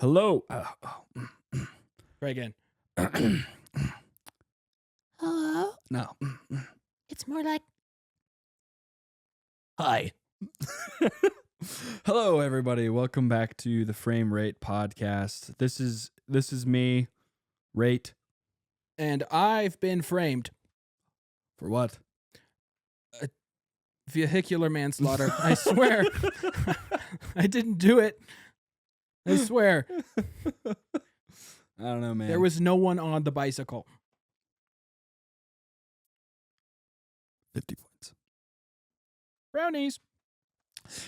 Hello. Try again. Hello. No. It's more like, hi. Hello, everybody. Welcome back to the Frame Rate Podcast. This is me, Rate. And I've been framed. For what? Vehicular manslaughter. I swear. I didn't do it. I swear. I don't know, man. There was no one on the bicycle. 50 points. Brownies.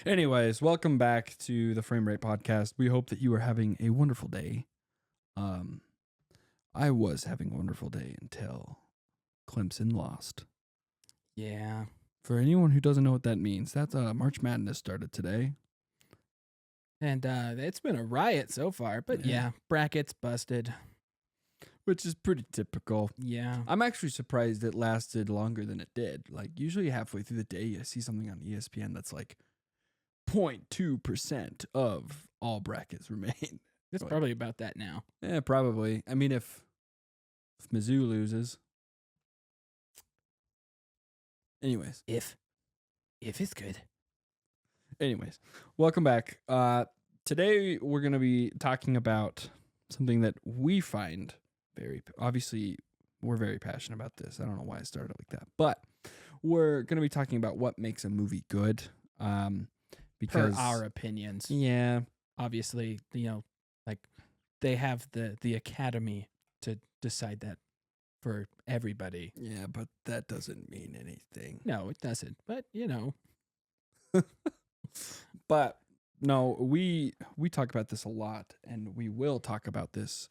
Anyways, welcome back to the Frame Rate Podcast. We hope that you are having a wonderful day. I was having a wonderful day until Clemson lost. Yeah. For anyone who doesn't know what that means, that's March Madness started today. And it's been a riot so far. But yeah, brackets busted. Which is pretty typical. Yeah. I'm actually surprised it lasted longer than it did. Like, usually halfway through the day, you see something on ESPN that's like 0.2% of all brackets remain. It's Like, probably about that now. Yeah, probably. I mean, if Mizzou loses. Anyways. If it's good. Anyways, welcome back. Today we're going to be talking about something that we find obviously we're very passionate about this. I don't know why I started like that, but we're going to be talking about what makes a movie good. Because Per our opinions. Yeah. Obviously, like they have the Academy to decide that for everybody. Yeah, but that doesn't mean anything. No, it doesn't. But, But no, we talk about this a lot, and we will talk about this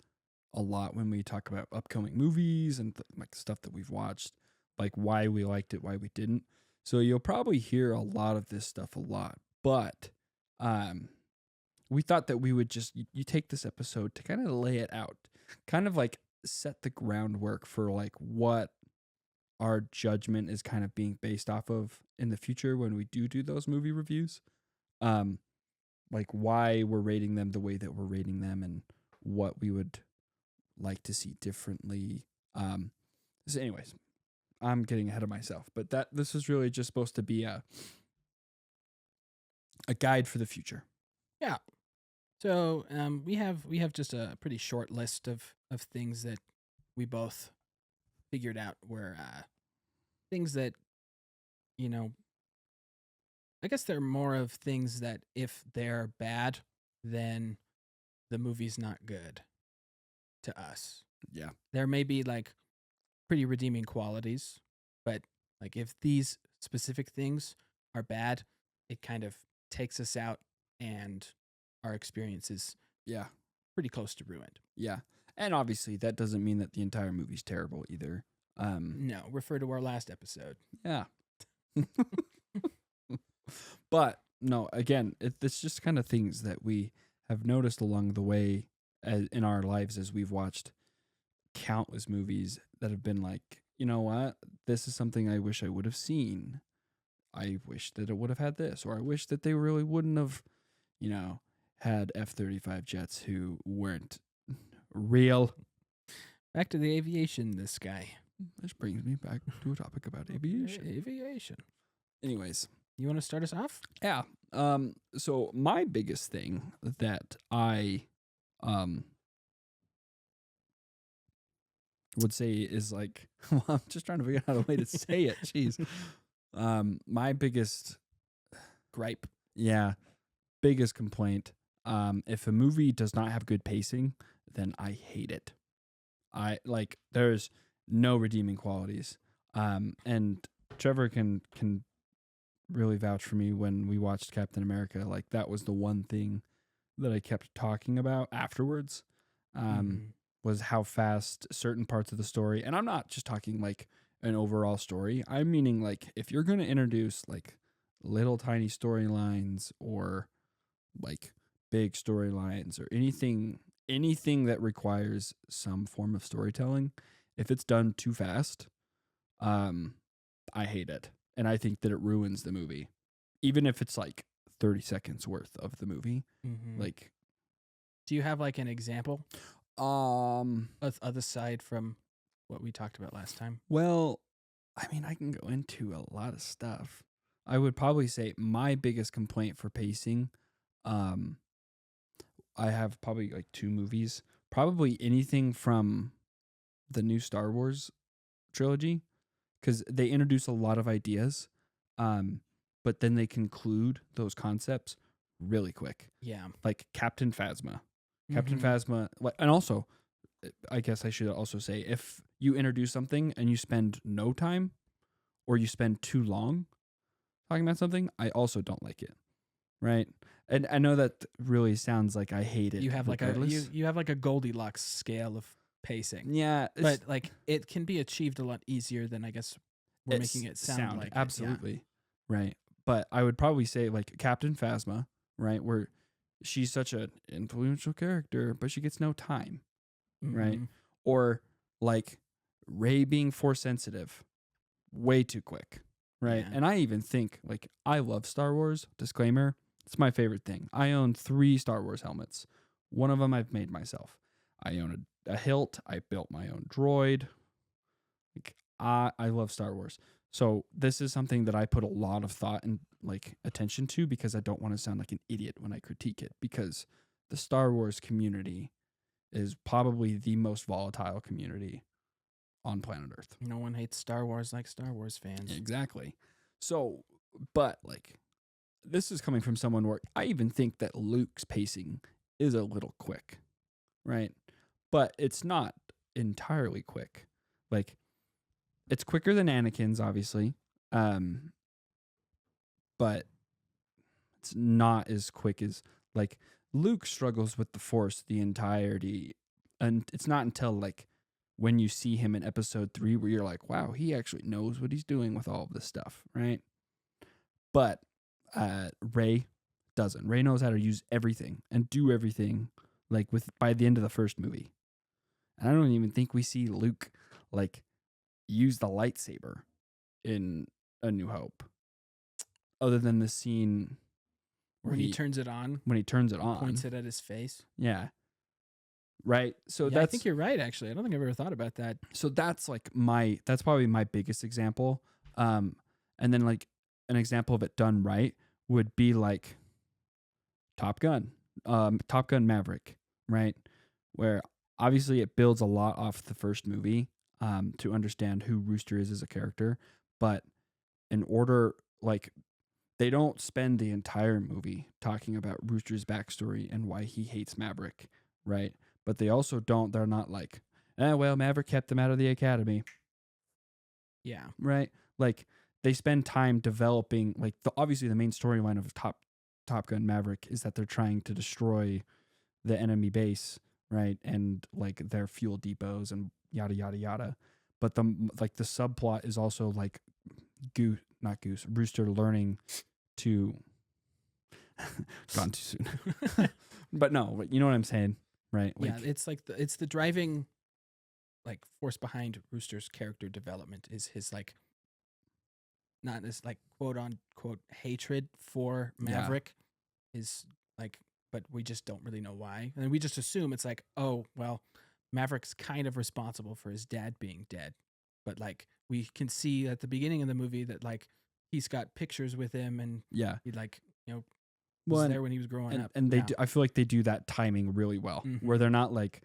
a lot when we talk about upcoming movies and like stuff that we've watched, like why we liked it, why we didn't. So you'll probably hear a lot of this stuff a lot. But we thought that we would just you take this episode to kind of lay it out, kind of like set the groundwork for like what our judgment is kind of being based off of in the future when we do those movie reviews. Like why we're rating them the way that we're rating them and what we would like to see differently. So anyways, I'm getting ahead of myself, but this is really just supposed to be a guide for the future. Yeah. So we have just a pretty short list of things that we both figured out were things that, I guess they're more of things that if they're bad, then the movie's not good to us. Yeah. There may be like pretty redeeming qualities, but like if these specific things are bad, it kind of takes us out and our experience is pretty close to ruined. Yeah. And obviously that doesn't mean that the entire movie's terrible either. No, refer to our last episode. Yeah. But no, again, it's just kind of things that we have noticed along the way in our lives as we've watched countless movies that have been like, you know what? This is something I wish I would have seen. I wish that it would have had this, or I wish that they really wouldn't have, had F-35 jets who weren't real. Back to the aviation, this guy. This brings me back to a topic about aviation. Anyways. You want to start us off? Yeah. So my biggest thing that I would say is like, well, I'm just trying to figure out a way to say it. Jeez. My biggest gripe. Yeah. Biggest complaint. If a movie does not have good pacing, then I hate it. There's no redeeming qualities. And Trevor can really vouch for me when we watched Captain America. Like that was the one thing that I kept talking about afterwards. Was how fast certain parts of the story, and I'm not just talking like an overall story. I'm meaning like if you're going to introduce like little tiny storylines or like big storylines or anything that requires some form of storytelling, if it's done too fast, I hate it. And I think that it ruins the movie. Even if it's like 30 seconds worth of the movie. Mm-hmm. Like Do you have like an example Um, other side from what we talked about last time? well, I mean, I can go into a lot of stuff. I would probably say my biggest complaint for pacing, um, I have probably like two movies. Probably anything from the new Star Wars trilogy, because they introduce a lot of ideas, um, but then they conclude those concepts really quick. Yeah. Like Captain Phasma. Captain Mhm. Phasma, like, and also, I guess I should also say, if you introduce something and you spend no time or you spend too long talking about something, I also don't like it. Right. And I know that really sounds like I hate it. You have like a regardless. you have like a Goldilocks scale of pacing. Yeah, But like it can be achieved a lot easier than I guess we're making it sound like it. Yeah. absolutely right. But I would probably say like Captain Phasma, right, where she's such an influential character, but she gets no time, right? Mhm. Or like Ray being force sensitive, way too quick, right? Yeah. And I even think like I love Star Wars. Disclaimer: it's my favorite thing. I own 3 Star Wars helmets. One of them I've made myself. I own a hilt. I built my own droid. Like I love Star Wars. So this is something that I put a lot of thought and like attention to because I don't want to sound like an idiot when I critique it, because the Star Wars community is probably the most volatile community on planet Earth. No one hates Star Wars like Star Wars fans. Exactly. So, but like this is coming from someone where I even think that Luke's pacing is a little quick, right? But it's not entirely quick. Like it's quicker than Anakin's, obviously, um, but it's not as quick as like Luke struggles with the Force the entirety, and it's not until like when you see him in Episode 3 where you're like, wow, he actually knows what he's doing with all of this stuff, right? But Ray doesn't. Ray knows how to use everything and do everything like with by the end of the first movie. And I don't even think we see Luke like use the lightsaber in A New Hope, other than the scene where When he turns it on, when he turns it on. points it at his face. Yeah. Right. So Yeah, I that's think you're right. Actually, I don't think I've ever thought about that. so that's like that's probably my biggest example. And then like an example of it done right would be like Top Gun, Top Gun Maverick, right? Where obviously it builds a lot off the first movie, to understand who Rooster is as a character, but in order, like, they don't spend the entire movie talking about Rooster's backstory and why he hates Maverick, right? But they also don't. They're not like, well, Maverick kept him out of the academy, Yeah. right? Like they spend time developing, like, obviously the main storyline of Top Gun Maverick is that they're trying to destroy the enemy base, right? And like their fuel depots and yada yada yada. But the subplot is also like Rooster learning to gone too soon. But no, you know what I'm saying, right? Like, Yeah, it's like it's the driving like force behind Rooster's character development is his like not as like quote unquote hatred for Yeah. Maverick is like, but we just don't really know why. And we just assume it's like, oh, well, Maverick's kind of responsible for his dad being dead. But like we can see at the beginning of the movie that like he's got pictures with him and yeah. he like, was Well, there when he was growing up. and they Yeah. do, I feel like they do that timing really well, where they're not like,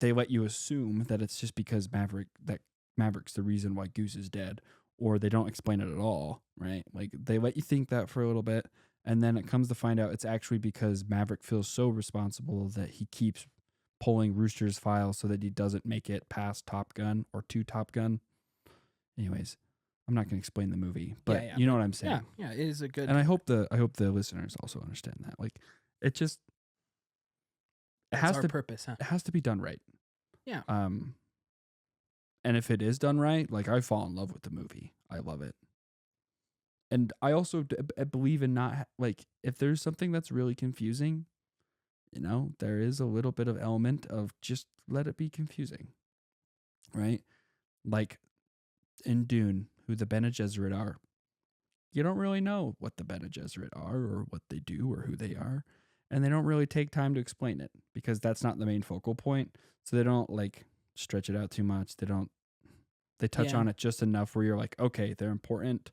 they let you assume that it's just because Maverick's the reason why Goose is dead, or they don't explain it at all, right? Like they let you think that for a little bit, and then it comes to find out it's actually because Maverick feels so responsible that he keeps pulling Rooster's file so that he doesn't make it past Top Gun or to Top Gun. Anyways, I'm not going to explain the movie, but yeah, you know what I'm saying. Yeah, it is a good. And I hope the listeners also understand that. Like, it just it That's has our to purpose, huh? it has to be done right. Yeah. And if it is done right, like I fall in love with the movie. I love it. And I also believe in not like if there's something that's really confusing, there is a little bit of element of just let it be confusing, right? Like in Dune, who the Bene Gesserit are. You don't really know what the Bene Gesserit are or what they do or who they are. and they don't really take time to explain it because that's not the main focal point. So they don't like stretch it out too much. They touch Yeah. on it just enough where you're like, okay, they're important.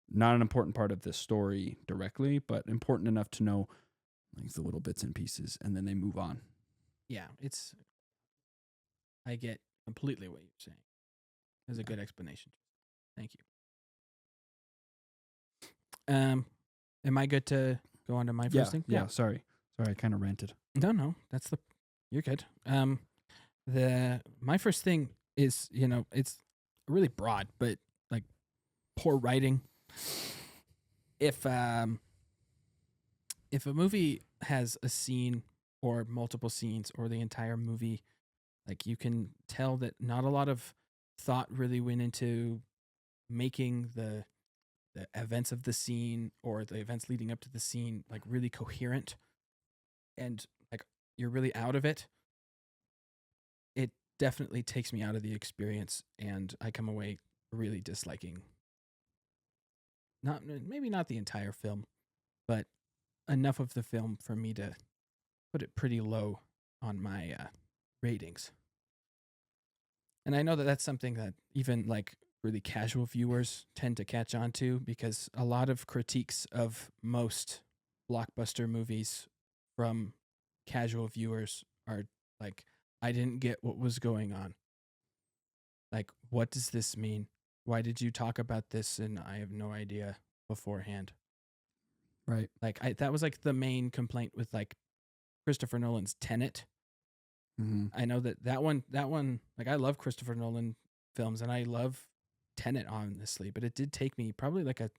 Not an important part of this story directly, but important enough to know like the little bits and pieces, and then they move on. Yeah, I get completely what you're saying. There's a good explanation. Thank you. Am I good to go on to my first thing? Yeah. Sorry, I kind of ranted. No, you're good. My first thing is, it's really broad, but like poor writing. If a movie has a scene or multiple scenes or the entire movie, like you can tell that not a lot of thought really went into making the events of the scene or the events leading up to the scene like really coherent, and like you're really out of it, it definitely takes me out of the experience, and I come away really disliking maybe not the entire film, but enough of the film for me to put it pretty low on my ratings. And I know that that's something that even like really casual viewers tend to catch on to, because a lot of critiques of most blockbuster movies from casual viewers are like, I didn't get what was going on. Like, what does this mean? Why did you talk about this and I have no idea beforehand? Right. Like, that was like the main complaint with like Christopher Nolan's Tenet. Mm-hmm. I know that one, like I love Christopher Nolan films and I love Tenet, honestly, but it did take me probably like a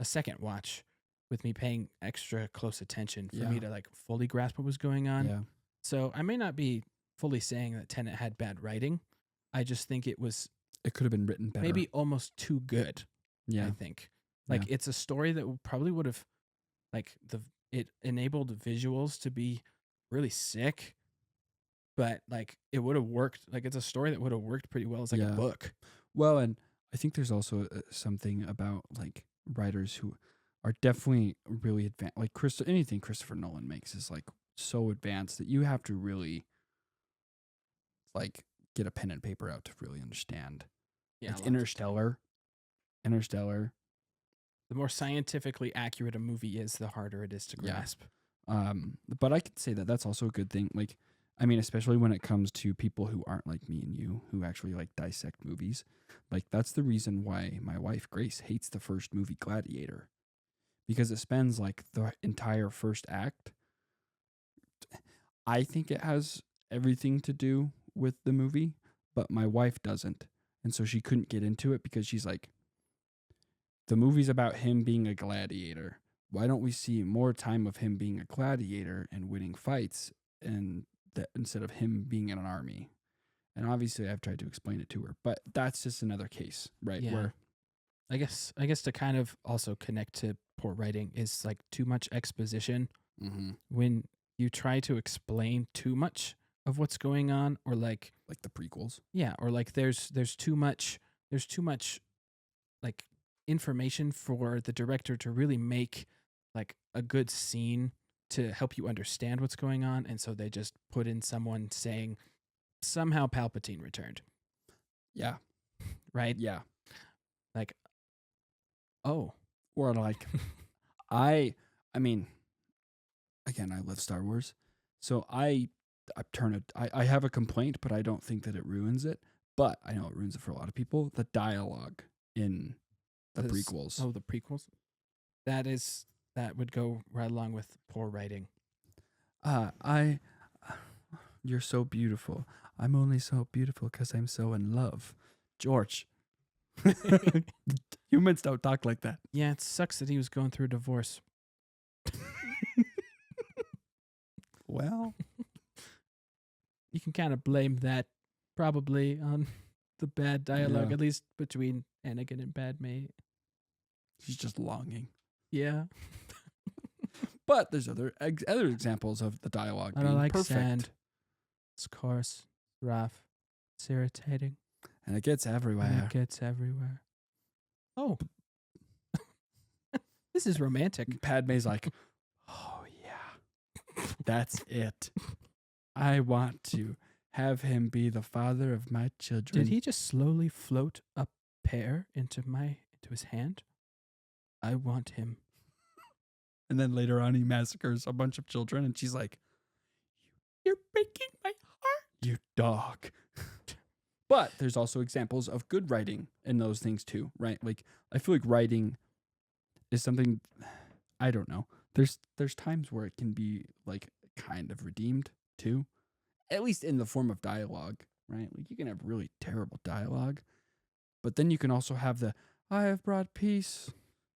second watch with me paying extra close attention for me to like fully grasp what was going on. Yeah. So I may not be fully saying that Tenet had bad writing. I just think it could have been written better. Maybe almost too good. Yeah. I think like it's a story that probably would have like it enabled visuals to be really sick, but like it would have worked. Like it's a story that would have worked pretty well as like a book. Well, and I think there's also something about like writers who are definitely really advanced. Like anything Christopher Nolan makes is like so advanced that you have to really like get a pen and paper out to really understand. Yeah, like Interstellar. The more scientifically accurate a movie is, the harder it is to grasp. But I could say that that's also a good thing. Like, I mean, especially when it comes to people who aren't like me and you, who actually like dissect movies. Like, that's the reason why my wife Grace hates the first movie, Gladiator, because it spends like the entire first act. I think it has everything to do with the movie, but my wife doesn't, and so she couldn't get into it because she's like, the movie's about him being a gladiator. Why don't we see more time of him being a gladiator and winning fights, and instead of him being in an army? And obviously, I've tried to explain it to her, but that's just another case, right? Yeah. Where I guess to kind of also connect to poor writing is like too much exposition. mm-hmm. When you try to explain too much of what's going on, or like the prequels, or like there's too much like information for the director to really make like a good scene to help you understand what's going on, and so they just put in someone saying somehow Palpatine returned. Yeah. Right? Yeah. Like, oh. Or like I mean, again, I love Star Wars. So I have a complaint, but I don't think that it ruins it. But I know it ruins it for a lot of people. The dialogue in the prequels. Oh, the prequels? That would go right along with poor writing. You're so beautiful. I'm only so beautiful because I'm so in love. George. Humans don't talk like that. Yeah, it sucks that he was going through a divorce. Well, you can kind of blame that probably on the bad dialogue, Yeah. at least between Anakin and Padme. she's just longing. Yeah. But there's other examples of the dialogue I being don't like perfect. sand. It's coarse, rough, it's irritating, And it gets and everywhere. it gets everywhere. Oh. This is romantic. Padme's like, oh yeah. That's it. I want to have him be the father of my children. Did he just slowly float a pear into his hand? I want him. And then later on, he massacres a bunch of children, and she's like, "You're breaking my heart, you dog." But there's also examples of good writing in those things too, right? Like, I feel like writing is something, I don't know. There's times where it can be like kind of redeemed too, at least in the form of dialogue, right? Like, you can have really terrible dialogue, but then you can also have the "I have brought peace,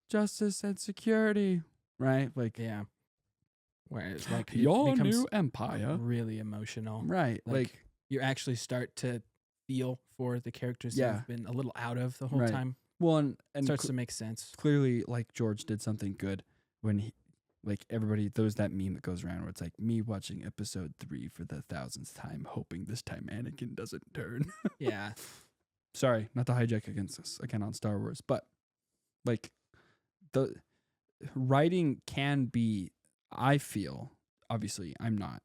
justice, and security," right? Like, Yeah. Where it's like it your becomes new empire, really emotional. right? Like, You actually start to feel for the characters Yeah. you've been a little out of the whole Right. time. well, and Starts to make sense. clearly, like, George did something good when he, like, everybody, there's that meme that goes around where it's like me watching episode 3 for the 1000th time, hoping this time Anakin doesn't turn. Yeah. Sorry, not to hijack against us again on Star Wars, but like, the writing can be, I feel, obviously I'm not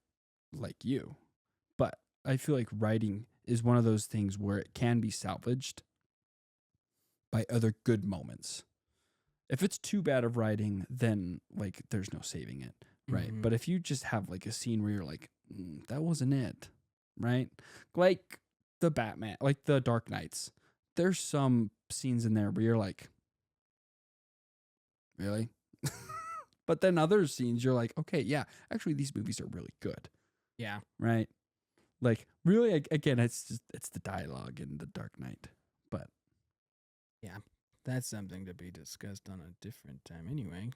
like you, but I feel like writing is one of those things where it can be salvaged by other good moments. If it's too bad of writing, then like there's no saving it, right? Mhm. But if you just have like a scene where you're like, that wasn't it, right? Like the Batman, like the Dark Knights. There's some scenes in there where you're like, really? But then other scenes you're like, okay, yeah, actually these movies are really good, Yeah. right? Like, really, again, it's the dialogue in the Dark Knight. But That's something to be discussed on a different time anyway.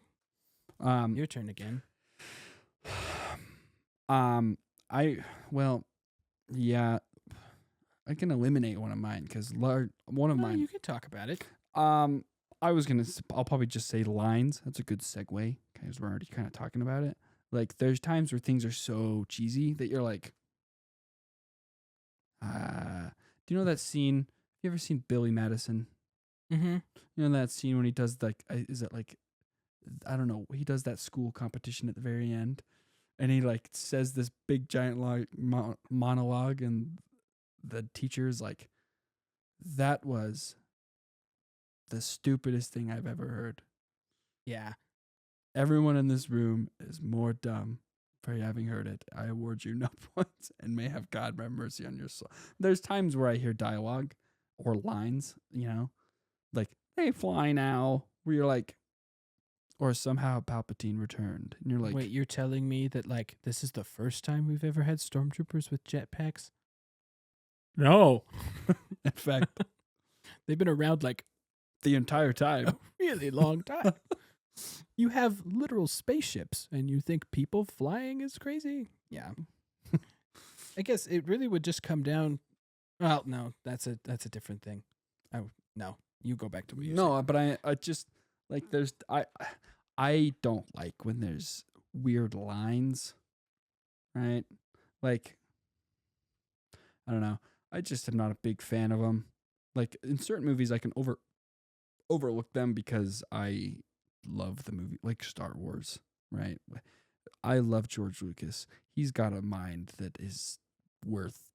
your Your turn again. Yeah, I can eliminate one of mine because one of No, mine. you can talk about it. I'll probably just say lines. That's a good segue because we're already kind of talking about it. Like, there's times where things are so cheesy that you're like, do you know that scene? Have you ever seen Billy Madison? Mm-hmm. You know that scene when he does like, is it like, I don't know, he does that school competition at the very end, and he like says this big giant monologue, and the teacher's like, "That was the stupidest thing I've ever heard. Yeah. Everyone in this room is more dumb for having heard it. I award you no points, and may have God have mercy on your soul." There's times where I hear dialogue or lines, like, "They fly now," where you're like, or "Somehow Palpatine returned," and you're like, Wait, you're telling me that like this is the first time we've ever had stormtroopers with jetpacks? No. in fact, They've been around like the entire time. a really long time. You have literal spaceships and you think people flying is crazy? Yeah. I guess it really would just come down. Well, no, that's a different thing. Oh, no. You go back to what you said. No, but I just like, I don't like when there's weird lines, right? Like, I don't know. I just am not a big fan of them. Like, in certain movies, I can overlook them because I love the movie, like Star Wars, right? I love George Lucas. He's got a mind that is worth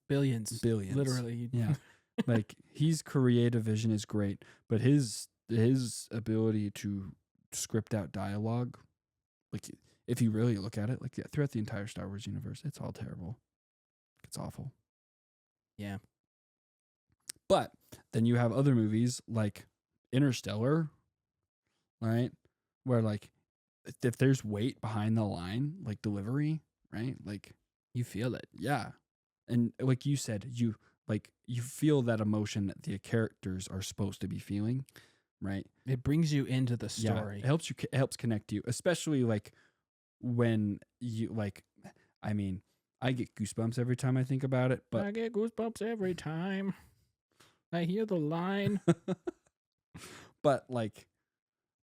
Billions. billions. Literally. Yeah. Like, his creative vision is great, but his ability to script out dialogue, like, if you really look at it, like, throughout the entire Star Wars universe, it's all terrible. It's awful. Yeah. But then you have other movies like Interstellar, right? Where, like, if there's weight behind the line, like delivery, right? Like, You feel it. yeah. And like you said, you feel that emotion that the characters are supposed to be feeling, right? It brings you into the Yeah, story. it helps connect you, especially like when you like, I mean, I get goosebumps every time I think about it, but I get goosebumps every time I hear the line. but like,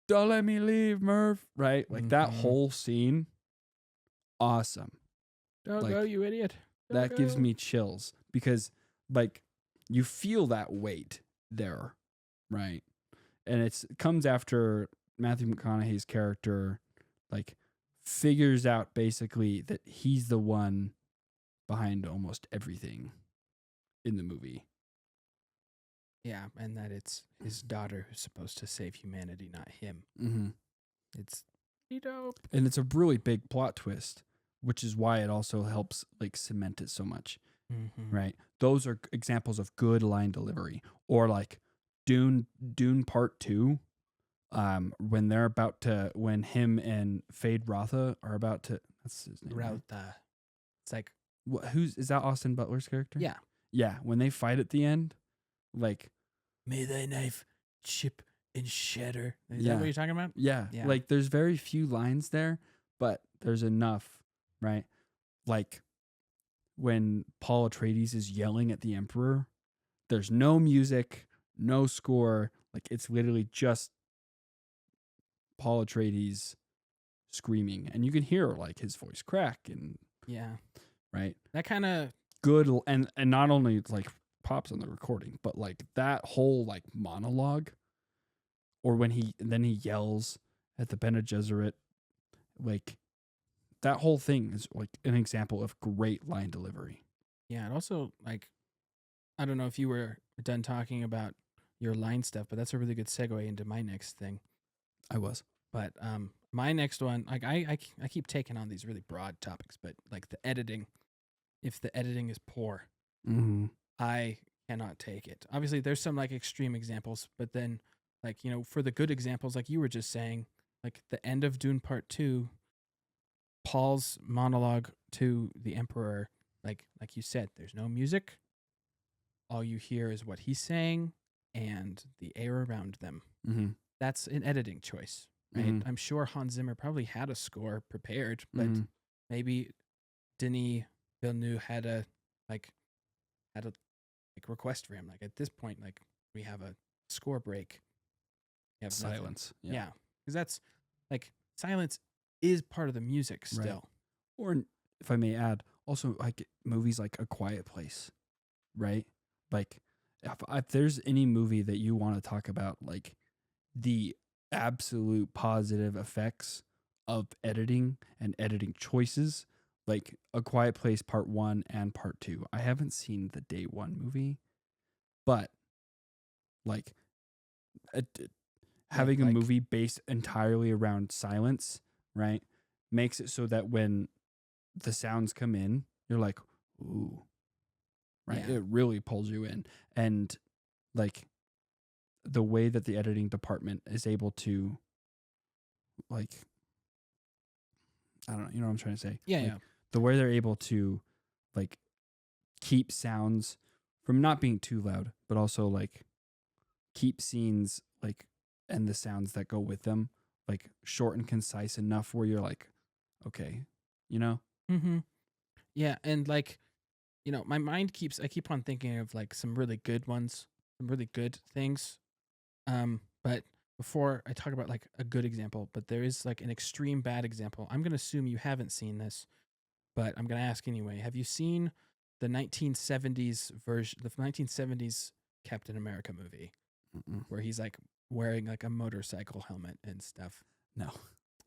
"Don't let me leave, Murph," right? Like, that Mhm. whole scene, awesome. Don't Like, go, you idiot. Don't That gives go. me chills because, like, you feel that weight there, right? And it comes after Matthew McConaughey's character, like, figures out basically that he's the one behind almost everything in the movie. Yeah, and that it's his daughter who's supposed to save humanity, not him. Mm-hmm. It's pretty dope. And it's a really big plot twist, which is why it also helps like cement it so much, Mm-hmm. right? Those are examples of good line delivery. Or like Dune Part 2, when him and Fade Rotha are about to, that's his name, right? Throughout it's like, Is that Austin Butler's character? yeah. Yeah, when they fight at the end, like, May thy knife chip and shatter. Is Yeah. that what you're talking about? yeah, Yeah. like there's very few lines there, but there's enough, right? Like when Paul Atreides is yelling at the Emperor, there's no music, no score, like it's literally just Paul Atreides screaming, and you can hear like his voice crack, and Yeah. right, That kind of, good, and not only like pops on the recording, but like that whole like monologue, or when he yells at the Bene Gesserit, like that whole thing is like an example of great line delivery. yeah. And also, like, I don't know if you were done talking about your line stuff, but that's a really good segue into my next thing. I was. But my next one, like I keep taking on these really broad topics, but like the editing, if the editing is poor, Mm-hmm. I cannot take it. Obviously, there's some like extreme examples, but then like, you know, for the good examples, like you were just saying, like the end of Dune Part 2, Paul's monologue to the Emperor, like you said, there's no music. All you hear is what he's saying and the air around them. Mm-hmm. That's an editing choice, right? Mhm. I'm sure Hans Zimmer probably had a score prepared, but Mhm. maybe Denis Villeneuve had a request for him. Like at this point, like we have a score break. We have nothing. Silence. Yeah, because that's like silence is part of the music Right. still. Or if I may add, also like movies like A Quiet Place, right? Like if there's any movie that you want to talk about, like the absolute positive effects of editing and editing choices, like A Quiet Place Part 1 and Part 2. I haven't seen the Day 1 movie, but like having a like- movie based entirely around silence, right, makes it so that when the sounds come in, you're like, ooh, right? Yeah. It really pulls you in. And like the way that the editing department is able to, like, I don't know, you know what I'm trying to say? Yeah, Like, yeah. the way they're able to, like, keep sounds from not being too loud, but also, like, keep scenes, like, and the sounds that go with them, like, short and concise enough where you're like, okay, you know? Mm-hmm. Yeah, and like, you know, my mind I keep on thinking of like some really good ones, some really good things. But before I talk about like a good example, but there is like an extreme bad example. I'm gonna assume you haven't seen this, but I'm gonna ask anyway. Have you seen the 1970s version, the 1970s Captain America movie, Mm-mm. where he's like wearing like a motorcycle helmet and stuff? No.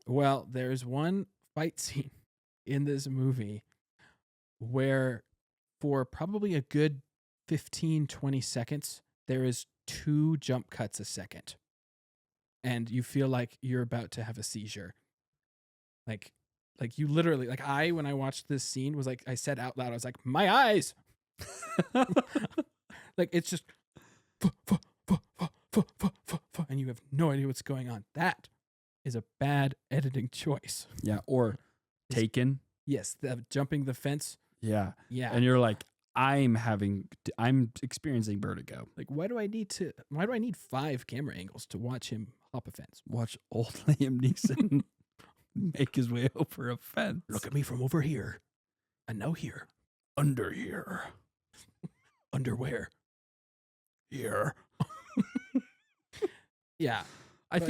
Well, there's one fight scene in this movie where for probably a good 15, 20 seconds, there is 2 jump cuts a second. And you feel like you're about to have a seizure. Like you literally, like when I watched this scene was like, I said out loud, I was like, my eyes. Like it's just, and you have no idea what's going on. That is a bad editing choice. Yeah. Or Taken. Yes, the jumping the fence. Yeah. Yeah. And you're like, I'm experiencing vertigo. Like, why do I need 5 camera angles to watch him hop a fence? Watch old Liam Neeson make his way over a fence. Look at me from over here. And now here. Under here. Underwear. Here. Yeah. I But-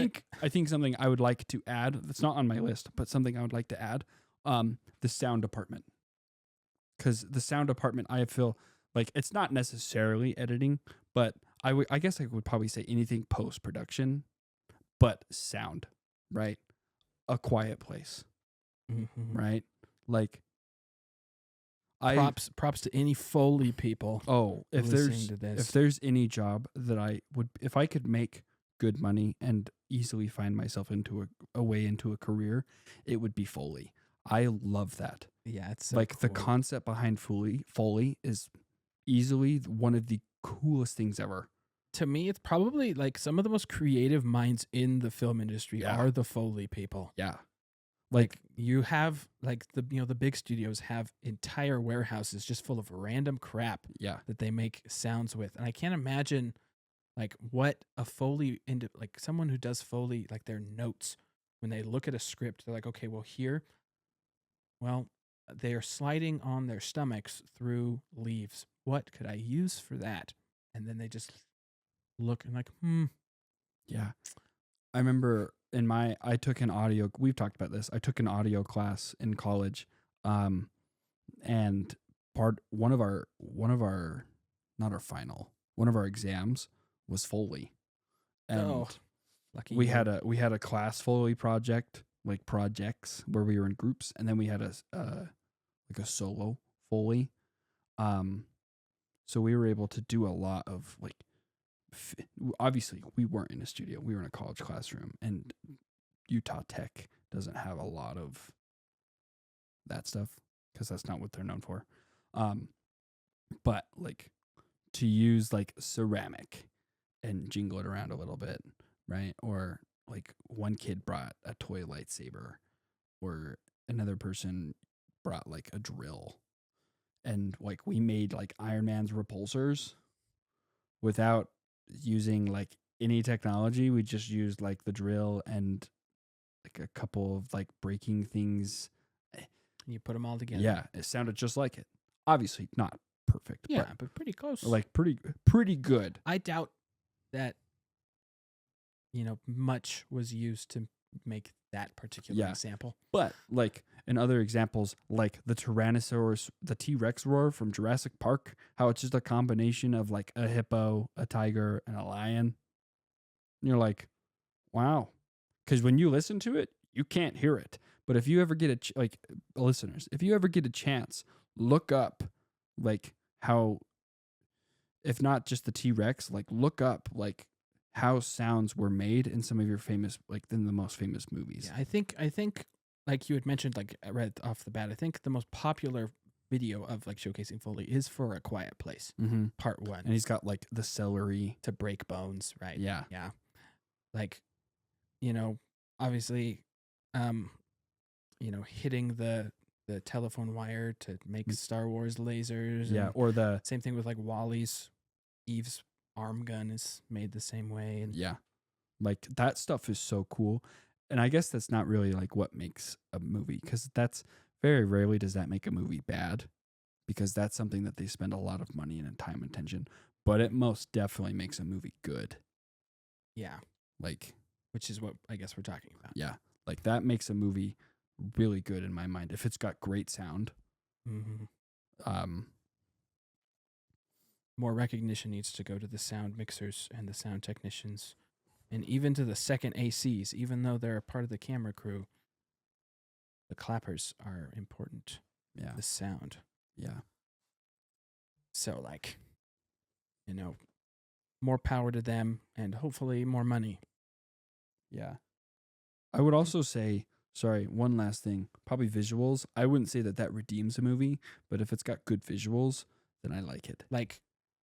think something I would like to add, that's not on my list, but something I would like to add, the sound department. Because the sound department, I feel like it's not necessarily editing, but I guess I would probably say anything post-production, but sound, right? A Quiet Place. Mhm. right? Like I Props to any Foley people if listening there's to if this. there's any job that I would, if I could make good money and easily find myself into a way into a career, it would be Foley. I love that. Yeah, it's so Like the cool. concept behind Foley is easily one of the coolest things ever. To me, it's probably like some of the most creative minds in the film industry Yeah. are the Foley people. Yeah. Like you have like the big studios have entire warehouses just full of random crap Yeah. that they make sounds with. And I can't imagine like what a Foley into like someone who does Foley, like their notes when they look at a script, they're like, okay, well here, well, they are sliding on their stomachs through leaves. What could I use for that? And then they just look and like, Yeah. I remember I took an audio, we've talked about this. I took an audio class in college. And one of our not our final, one of our exams was Foley. And oh, lucky we you. had a class Foley project, like projects where we were in groups, and then we had like a solo Foley. So we were able to do a lot of like obviously we weren't in a studio, we were in a college classroom, and Utah Tech doesn't have a lot of that stuff because that's not what they're known for. But like to use like ceramic and jingle it around a little bit, right? Or like one kid brought a toy lightsaber, or another person brought like a drill, and like we made like Iron Man's repulsors without using like any technology. We just used like the drill and like a couple of like breaking things. You put them all together. Yeah, it sounded just like it. Obviously not perfect, Yeah, but pretty close. but like pretty good. I doubt that much was used to make that particular Yeah. example. But like in other examples, like the Tyrannosaurus, the T-Rex roar from Jurassic Park, how it's just a combination of like a hippo, a tiger, and a lion. And you're like, wow. Because when you listen to it, you can't hear it. But if you ever get listeners, if you ever get a chance, look up like how, if not just the T-Rex, like look up like how sounds were made in some of your famous, like in the most famous movies. Yeah, I think like you had mentioned, like right off the bat, I think the most popular video of like showcasing Foley is for A Quiet Place, Mm-hmm. Part 1. And he's got like the celery to break bones, right? Yeah. Yeah. Like, obviously, hitting the telephone wire to make Star Wars lasers. Yeah. And Or the same thing with like Wally's Eve's arm gun is made the same way. And yeah. Like that stuff is so cool. And I guess that's not really like what makes a movie, because that's very rarely does that make a movie bad, because that's something that they spend a lot of money and time and attention. But it most definitely makes a movie good. yeah, Like, which is what I guess we're talking about. yeah, like that makes a movie really good in my mind if it's got great sound. Mm-hmm. More recognition needs to go to the sound mixers and the sound technicians, and even to the second ACs, even though they're a part of the camera crew. The clappers are important. Yeah. The sound. Yeah. So like, more power to them and hopefully more money. Yeah. I would also say, sorry, one last thing, probably visuals. I wouldn't say that redeems a movie, but if it's got good visuals, then I like it. Like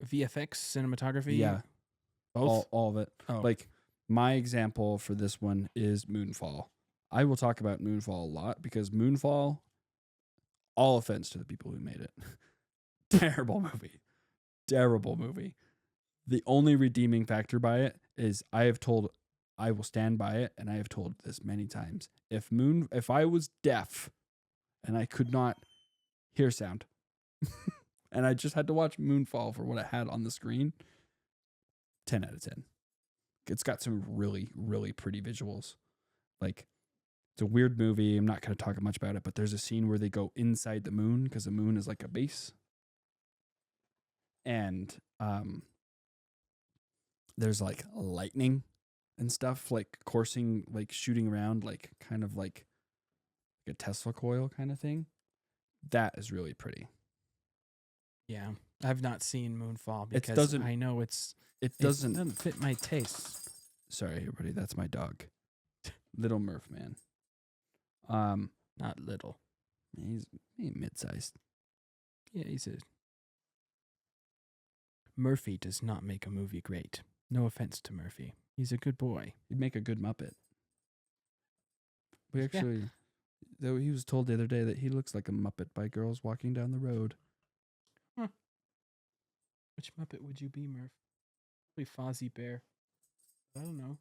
VFX, cinematography. Yeah. Both. All of it. Oh. Like my example for this one is Moonfall. I will talk about Moonfall a lot because Moonfall, all offense to the people who made it, terrible movie. Terrible movie. The only redeeming factor by it is I will stand by it, and I have told this many times. If I was deaf and I could not hear sound and I just had to watch Moonfall for what it had on the screen, 10 out of 10. It's got some really, really pretty visuals. Like, it's a weird movie. I'm not going to talk much about it, but there's a scene where they go inside the moon because the moon is like a base. And there's like lightning and stuff, like coursing, like shooting around, like kind of like like a Tesla coil kind of thing. That is really pretty. Yeah. I've not seen Moonfall It because doesn't- I know It it doesn't. doesn't fit my tastes. Sorry, everybody. That's my dog, Little Murph Man. Not little. He's mid-sized. Yeah, Murphy does not make a movie great. No offense to Murphy. He's a good boy. He'd make a good Muppet. We Yeah. actually, though, he was told the other day that he looks like a Muppet by girls walking down the road. Which Muppet would you be, Murph? Probably Fozzie Bear. I don't know.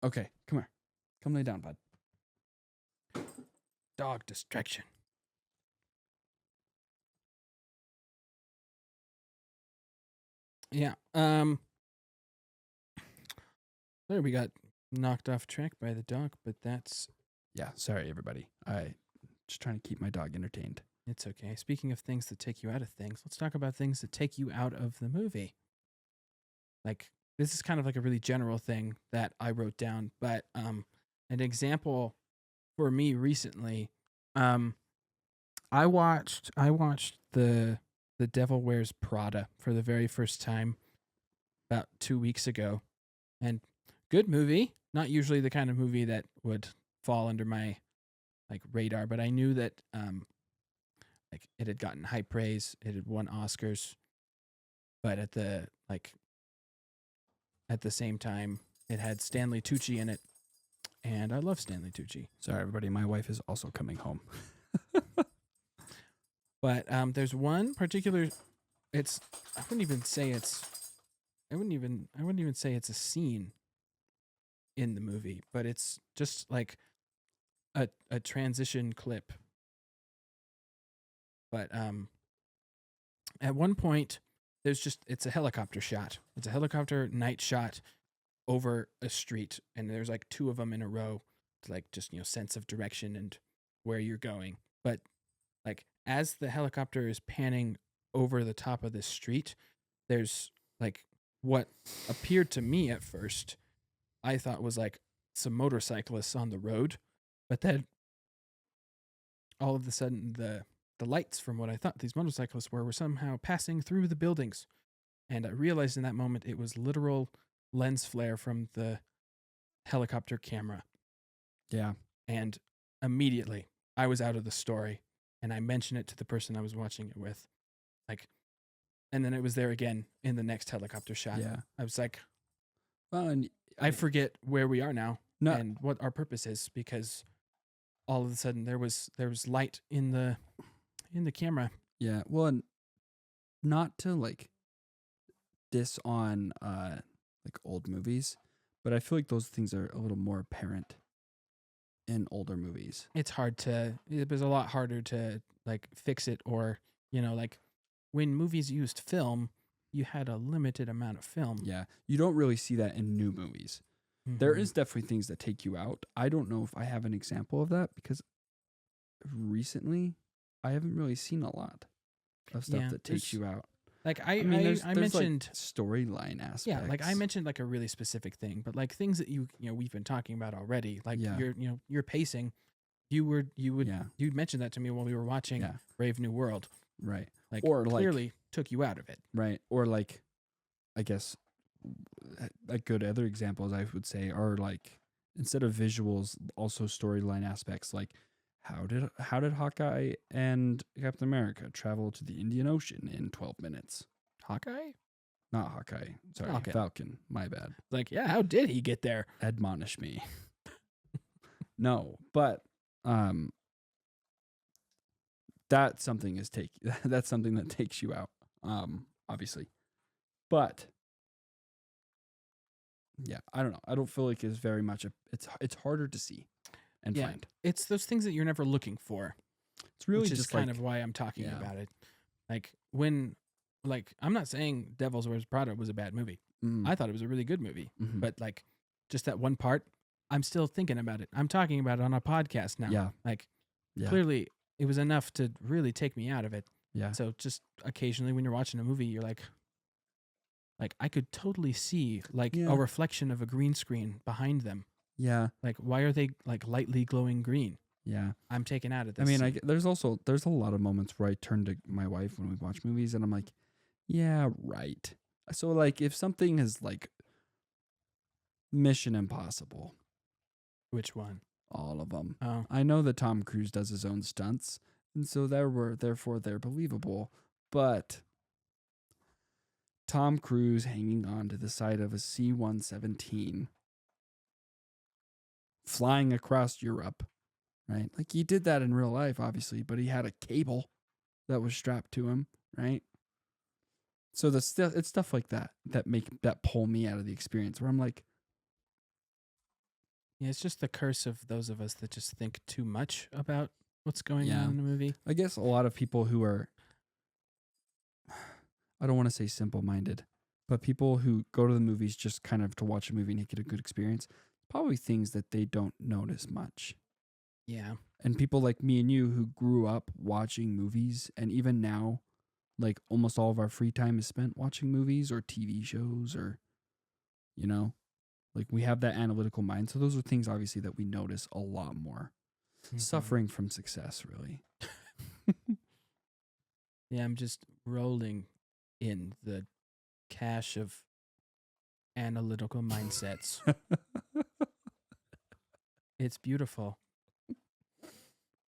Okay, come here. Come lay down, bud. Dog distraction. Yeah. There we got knocked off track by the dog, but that's Yeah, sorry, everybody. I just trying to keep my dog entertained. it's okay. Speaking of things that take you out of things, let's talk about things that take you out of the movie. Like this is kind of like a really general thing that I wrote down, but an example for me recently, I watched the Devil Wears Prada for the very first time about 2 weeks ago, and good movie. Not usually the kind of movie that would fall under my like radar, but I knew that like it had gotten high praise, it had won Oscars, but at the same time, it had Stanley Tucci in it, and I love Stanley Tucci. Sorry, everybody. My wife is also coming home. But there's one particular. I wouldn't even say it's a scene in the movie, but it's just like a transition clip. But at one point, it's a helicopter shot. It's a helicopter night shot over a street, and there's like two of them in a row to like just sense of direction and where you're going. But like as the helicopter is panning over the top of this street, there's like what appeared to me at first, I thought was like some motorcyclists on the road, but then all of a sudden the lights from what I thought these motorcyclists were somehow passing through the buildings. And I realized in that moment it was literal lens flare from the helicopter camera. Yeah. And immediately I was out of the story, and I mentioned it to the person I was watching it with. Like, and then it was there again in the next helicopter shot. Yeah. I was like, Well, and I forget where we are now no, and what our purpose is, because all of a sudden there was light in the camera. yeah. Well, and not to like diss on like old movies, but I feel like those things are a little more apparent in older movies. It was a lot harder to like fix it, or like when movies used film, you had a limited amount of film. Yeah. You don't really see that in new movies. There Mhm. is definitely things that take you out. I don't know if I have an example of that because recently I haven't really seen a lot of stuff Yeah, that takes you out. like I mean, there's mentioned like storyline aspects. yeah, like I mentioned like a really specific thing, but like things that we've been talking about already, like Yeah. your pacing. You mentioned that to me while we were watching Yeah. Brave New World. Right. Like Or, like- clearly took you out of it. Right. Or like, I guess, like good other examples I would say are like instead of visuals, also storyline aspects. Like, how did Hawkeye and Captain America travel to the Indian Ocean in 12 minutes? Hawkeye? Not Hawkeye. Sorry, Falcon. Falcon. My bad. Like, yeah, how did he get there? Admonish me. No, but that's something that's something that takes you out. Obviously. But yeah, I don't know. I don't feel like it's very much it's harder to see and Yeah. find. It's those things that you're never looking for. It's really which is just kind like of why I'm talking yeah. about it. Like I'm not saying Devil's Wears Prada was a bad movie. mm, I thought it was a really good movie, mhm. but like just that one part, I'm still thinking about it. I'm talking about it on a podcast now. Yeah. Like Yeah. clearly it was enough to really take me out of it. Yeah. So just occasionally when you're watching a movie, you're like I could totally see like Yeah. a reflection of a green screen behind them. Yeah. Like, why are they like lightly glowing green? Yeah. I'm taken out of this. I mean, scene. there's a lot of moments where I turn to my wife when we watch movies and I'm like, yeah, right. So like if something is like Mission Impossible, Which one? all of them. Oh, I know that Tom Cruise does his own stunts, and so therefore they're believable. But Tom Cruise hanging on to the side of a C-117, flying across Europe, right? Like he did that in real life, obviously, but he had a cable that was strapped to him, right? So it's stuff like that pull me out of the experience where I'm like, yeah. It's just the curse of those of us that just think too much about what's going yeah. on in the movie. I guess a lot of people who are, I don't want to say simple minded, but people who go to the movies just kind of to watch a movie and get a good experience, probably things that they don't notice much. Yeah. And people like me and you who grew up watching movies, and even now, like almost all of our free time is spent watching movies or TV shows or, you know, like we have that analytical mind. So those are things obviously that we notice a lot more. Mhm. Suffering from success, really. Yeah, I'm just rolling in the cache of analytical mindsets. It's beautiful.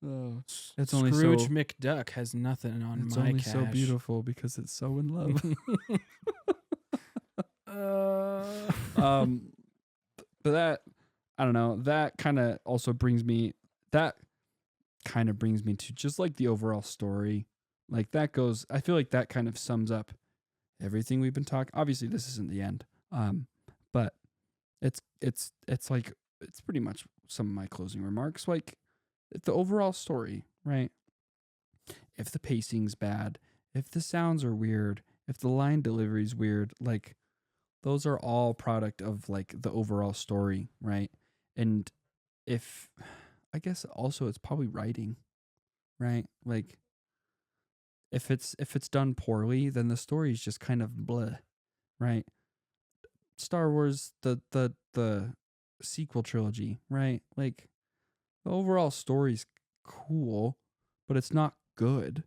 Oh, S- It's only Scrooge so- McDuck has nothing on it's my only cache. so beautiful because it's so in love. um, but that, I don't know, that kind of brings me to just like the overall story. Like that goes, I feel like that kind of sums up everything we've been talking. Obviously, this isn't the end. But it's like it's pretty much some of my closing remarks. Like the overall story, right? If the pacing's bad, if the sounds are weird, if the line delivery's weird, like those are all product of like the overall story, right? And if I guess also it's probably writing, right? Like if it's done poorly, then the story's just kind of bleh, right? Star Wars, the sequel trilogy, right? Like the overall story's cool, but it's not good,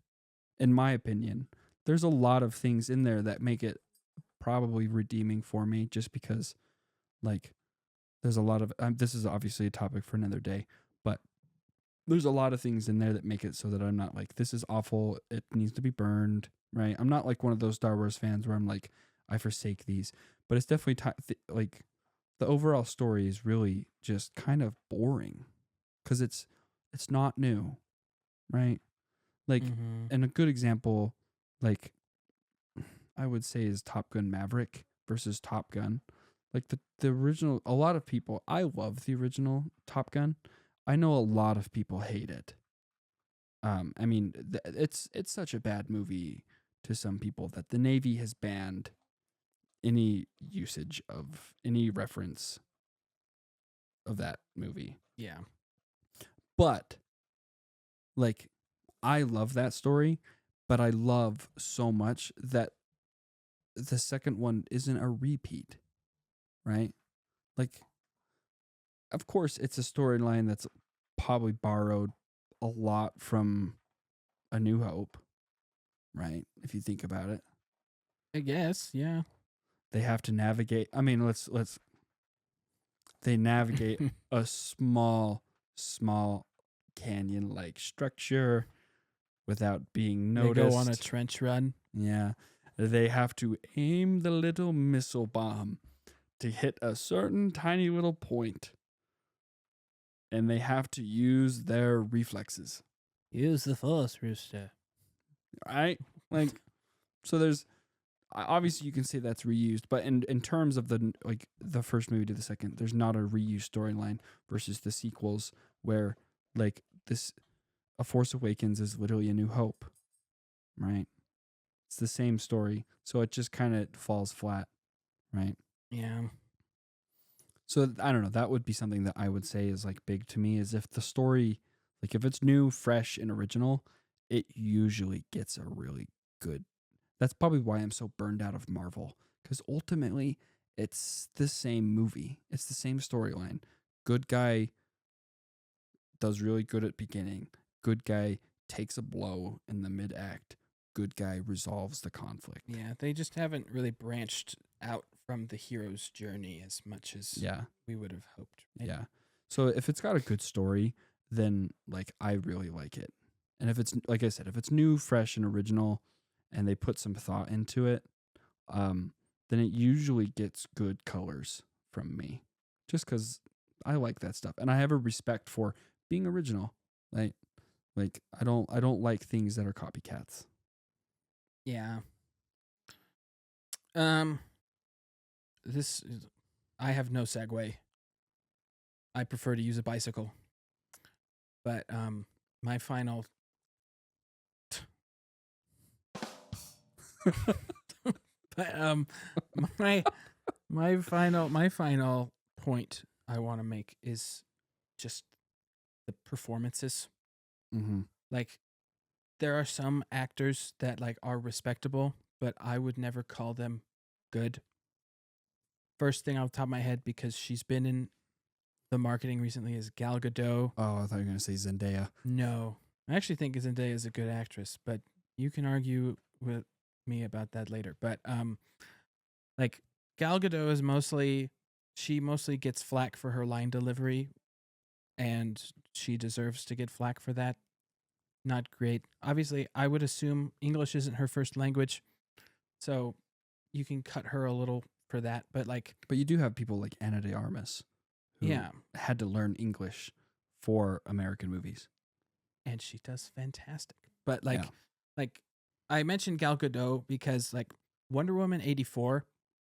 in my opinion. There's a lot of things in there that make it probably redeeming for me, just because, like, there's a lot of. This is obviously a topic for another day, but there's a lot of things in there that make it so that I'm not like, this is awful. It needs to be burned, right? I'm not like one of those Star Wars fans where I'm like, I forsake these, but it's definitely like the overall story is really just kind of boring because it's not new, right? Like, Mhm. and a good example, like I would say, is Top Gun Maverick versus Top Gun. Like the original, a lot of people, I love the original Top Gun. I know a lot of people hate it. I mean, it's such a bad movie to some people that the Navy has banned any usage of any reference of that movie. Yeah. But like, I love that story, but I love so much that the second one isn't a repeat, right? Like, of course, it's a storyline that's probably borrowed a lot from A New Hope, right? If you think about it, I guess. Yeah. they have to navigate. I mean, they navigate a small canyon-like structure without being They noticed. go on a trench run. Yeah. They have to aim the little missile bomb to hit a certain tiny little point. And they have to use their reflexes. Use the force, Rooster. Right? Like, so there's obviously you can say that's reused, but in terms of the first movie to the second, there's not a reused storyline versus the sequels where like this A Force Awakens is literally A New Hope. Right? It's the same story. So it just kind of falls flat, right? Yeah. So I don't know. That would be something that I would say is like big to me, is if the story, like if it's new, fresh, and original, it usually gets a really good. That's probably why I'm so burned out of Marvel, because ultimately it's the same movie, it's the same storyline, Good guy does really good at beginning. Good guy takes a blow in the mid act. Good guy resolves the conflict. Yeah, they just haven't really branched out from the hero's journey as much as Yeah. we would have hoped. Right? Yeah. So if it's got a good story, then like I really like it. And if it's like I said, if it's new, fresh, and original, and they put some thought into it, then it usually gets good colors from me, just because I like that stuff, and I have a respect for being original. Like I don't like things that are copycats. Yeah. This is, I have no segue. I prefer to use a bicycle. But my final but my my final point I want to make is just the performances. Mm-hmm. Like there are some actors that like are respectable, but I would never call them good. First thing off the top of my head, because she's been in the marketing recently, is Gal Gadot. Oh, I thought you were gonna say Zendaya. No, I actually think Zendaya is a good actress, but you can argue with me about that later. But like Gal Gadot is mostly gets flack for her line delivery, and she deserves to get flack for that. Not great. Obviously, I would assume English isn't her first language, so you can cut her a little for that. But like, But you do have people like Anna de Armas, who yeah, had to learn English for American movies. and she does fantastic. But like, Yeah. like I mentioned Gal Gadot because like Wonder Woman 84,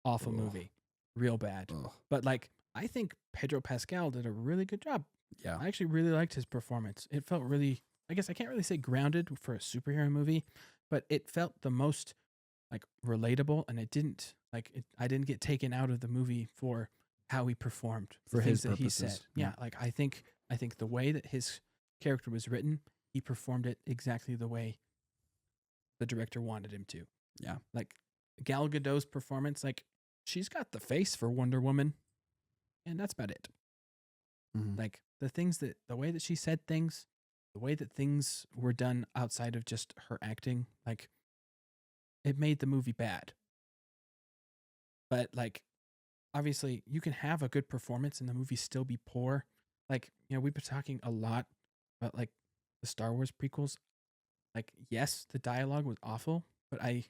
awful Ugh. movie, real bad. Ugh. But like, I think Pedro Pascal did a really good job. Yeah. I actually really liked his performance. It felt really, I guess I can't really say grounded for a superhero movie, but it felt the most like relatable, and it didn't like it. I didn't get taken out of the movie for how he performed, For the his things that he said. purposes, Yeah, yeah. like I think the way that his character was written, he performed it exactly the way the director wanted him to. Yeah. Like Gal Gadot's performance, like she's got the face for Wonder Woman, and that's about it. Mhm. Like the way that she said things, the way that things were done outside of just her acting, like it made the movie bad. But like obviously you can have a good performance and the movie still be poor. Like, we've been talking a lot about like the Star Wars prequels. Like, yes, the dialogue was awful, but I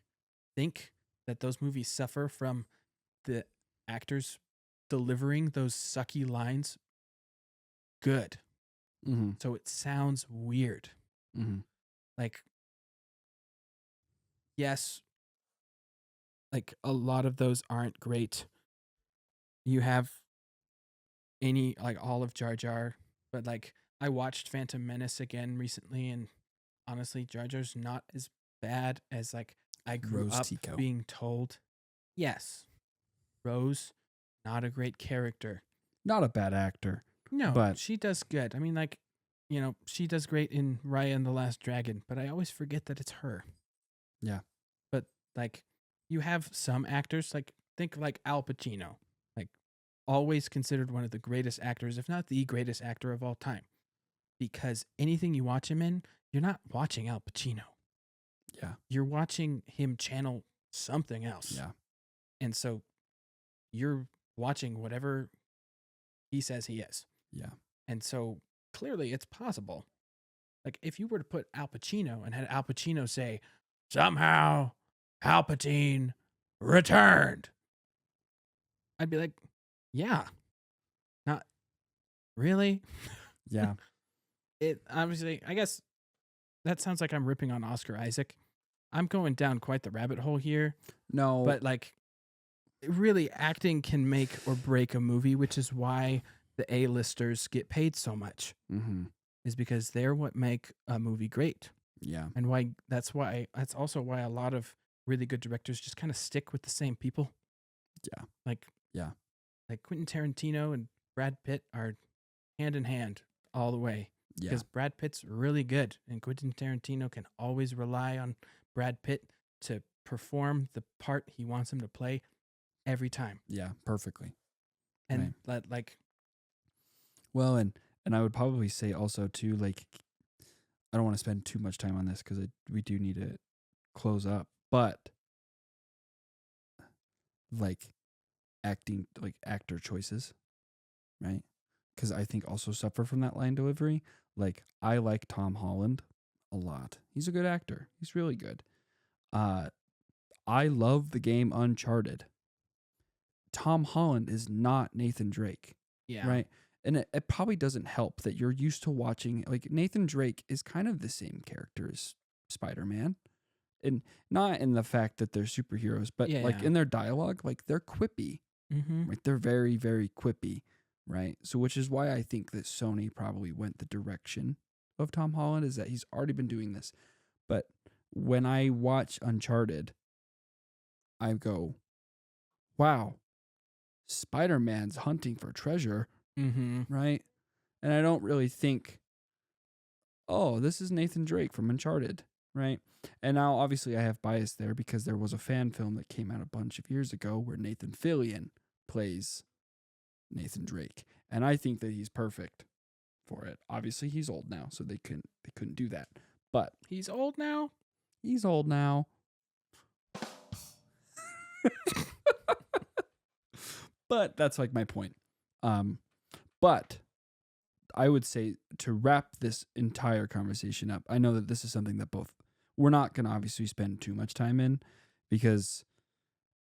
think that those movies suffer from the actors delivering those sucky lines good. Mm-hmm. So it sounds weird. Mm-hmm. Like, yes, like a lot of those aren't great. You have all of Jar Jar, but like I watched Phantom Menace again recently, and honestly, Jar Jar's not as bad as like I grew Rose up Tico. being told. Yes, Rose, not a great character. Not a bad actor. No, But- she does good. I mean, like, she does great in Raya and the Last Dragon, but I always forget that it's her. Yeah. But like, you have some actors, like think like Al Pacino, like always considered one of the greatest actors, if not the greatest actor of all time. Because anything you watch him in, you're not watching Al Pacino. Yeah. You're watching him channel something else. Yeah. And so you're watching whatever he says he is. Yeah. And so clearly it's possible. Like if you were to put Al Pacino and had Al Pacino say, somehow Palpatine returned, I'd be like, yeah. Not really. Yeah. It obviously, I guess that sounds like I'm ripping on Oscar Isaac. I'm going down quite the rabbit hole here. No. But like, really, acting can make or break a movie, which is why the A-listers get paid so much. Mm-hmm. Is because they're what make a movie great, Yeah. and that's also why a lot of really good directors just kind of stick with the same people. Yeah. Like Yeah. like Quentin Tarantino and Brad Pitt are hand in hand all the way. Yeah. Because Brad Pitt's really good, and Quentin Tarantino can always rely on Brad Pitt to perform the part he wants him to play every time. Yeah. Perfectly. And like Well, and I would probably say also too, like, I don't want to spend too much time on this because we do need to close up, but like actor choices, right? Because I think also suffer from that line delivery. Like, I like Tom Holland a lot. He's a good actor. He's really good. I love the game Uncharted. Tom Holland is not Nathan Drake, Yeah. right? And it probably doesn't help that you're used to watching, like, Nathan Drake is kind of the same character as Spider-Man. And not in the fact that they're superheroes, but Yeah, like yeah. in their dialogue, like they're quippy, Mm-hmm. right? They're very, very quippy, right? So, which is why I think that Sony probably went the direction of Tom Holland, is that he's already been doing this. But when I watch Uncharted, I go, wow, Spider Man's hunting for treasure, Mm-hmm. right? And I don't really think, oh, this is Nathan Drake from Uncharted, right? And now, obviously, I have bias there because there was a fan film that came out a bunch of years ago where Nathan Fillion plays Nathan Drake, and I think that he's perfect for it. Obviously, he's old now, so they couldn't do that. But He's old now. he's old now. But that's like my point. But I would say, to wrap this entire conversation up, I know that this is something that we're not going to obviously spend too much time in, because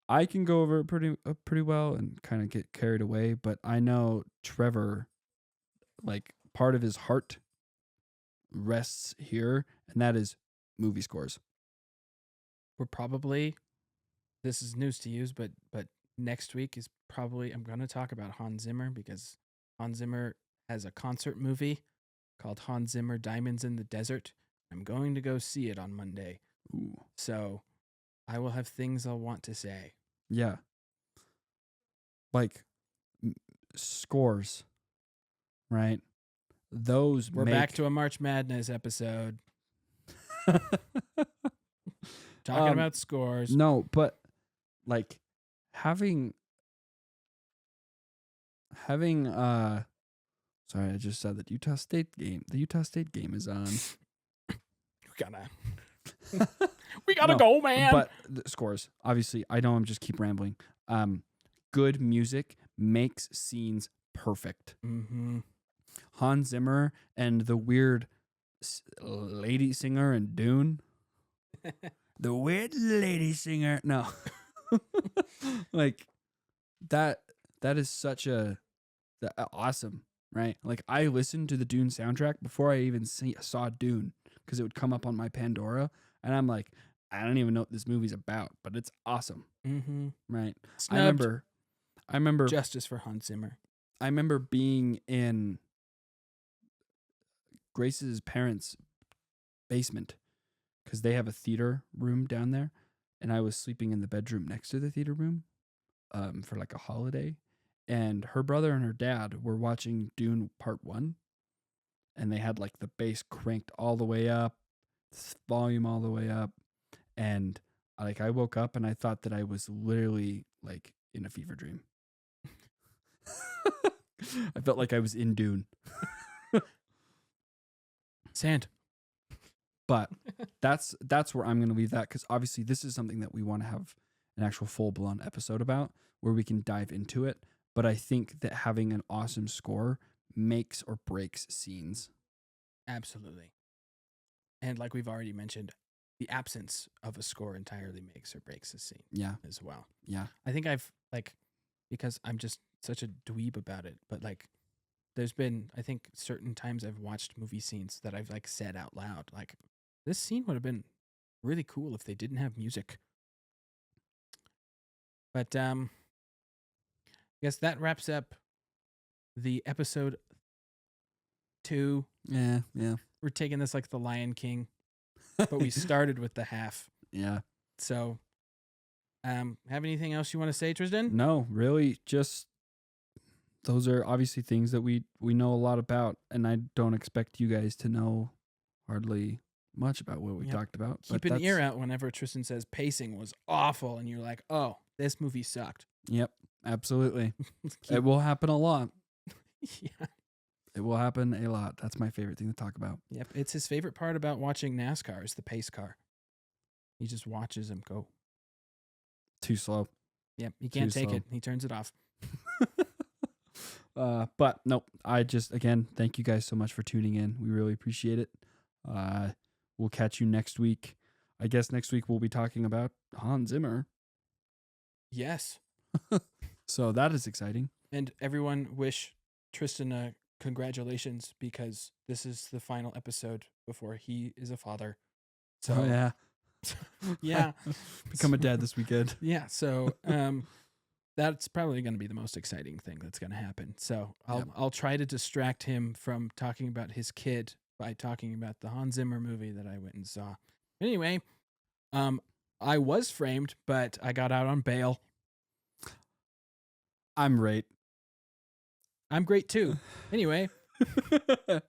I can go over it pretty well and kind of get carried away. But I know Trevor, like, part of his heart rests here, and that is movie scores. We're probably, this is news to use, but next week is probably, I'm going to talk about Hans Zimmer, because Hans Zimmer has a concert movie called Hans Zimmer Diamonds in the Desert. I'm going to go see it on Monday. Ooh. So I will have things I'll want to say. Yeah. Like, scores, right? Those We're back to a March Madness episode talking about scores. No, but like having sorry, I just said that the Utah State game is on. We gotta go, man. But the scores, obviously, I know I'm just keep rambling. Good music makes scenes perfect. Mm-hmm. Hans Zimmer and the weird lady singer in Dune. The weird lady singer. No. Like, that is such awesome, right? Like, I listened to the Dune soundtrack before I even saw Dune, because it would come up on my Pandora, and I'm like, I don't even know what this movie's about, but it's awesome, Mm-hmm. right? Snubbed. I remember Justice for Hans Zimmer. I remember being in Grace's parents' basement, because they have a theater room down there, and I was sleeping in the bedroom next to the theater room for like a holiday, and her brother and her dad were watching Dune Part 1, and they had like the bass cranked all the way up, volume all the way up, and like, I woke up and I thought that I was literally like in a fever dream. I felt like I was in Dune. Sand. But that's where I'm going to leave that, because obviously this is something that we want to have an actual full-blown episode about, where we can dive into it. But I think that having an awesome score makes or breaks scenes. Absolutely. And like we've already mentioned, the absence of a score entirely makes or breaks a scene. Yeah. As well. Yeah. I think I've, like, because I'm just such a dweeb about it, but like, there's been, I think, certain times I've watched movie scenes that I've like said out loud, like, this scene would have been really cool if they didn't have music. But I guess that wraps up the episode 2. Yeah. We're taking this like the Lion King, but we started with the half. Yeah. So, have anything else you want to say, Tristan? No, really, just those are obviously things that we know a lot about, and I don't expect you guys to know hardly much about what we talked about. Keep an ear out whenever Tristan says pacing was awful, and you're like, oh, this movie sucked. Yep, absolutely. It will happen a lot. Yeah. It will happen a lot. That's my favorite thing to talk about. Yep. It's his favorite part about watching NASCAR is the pace car. He just watches him go. Too slow. Yep. He can't Too take slow. it. He turns it off. But nope. I just, again, thank you guys so much for tuning in. We really appreciate it. We'll catch you next week. I guess next week we'll be talking about Hans Zimmer. Yes. So that is exciting. And everyone wish Tristan congratulations because this is the final episode before he is a father. So Oh, yeah. yeah. Become a dad this weekend. Yeah. So that's probably going to be the most exciting thing that's going to happen. So I'll try to distract him from talking about his kid by talking about the Hans Zimmer movie that I went and saw. Anyway, I was framed, but I got out on bail. I'm right. I'm great too. Anyway,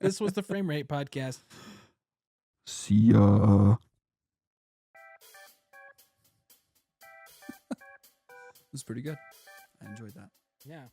this was the Frame Rate Podcast. See ya. It was pretty good. I enjoyed that. Yeah.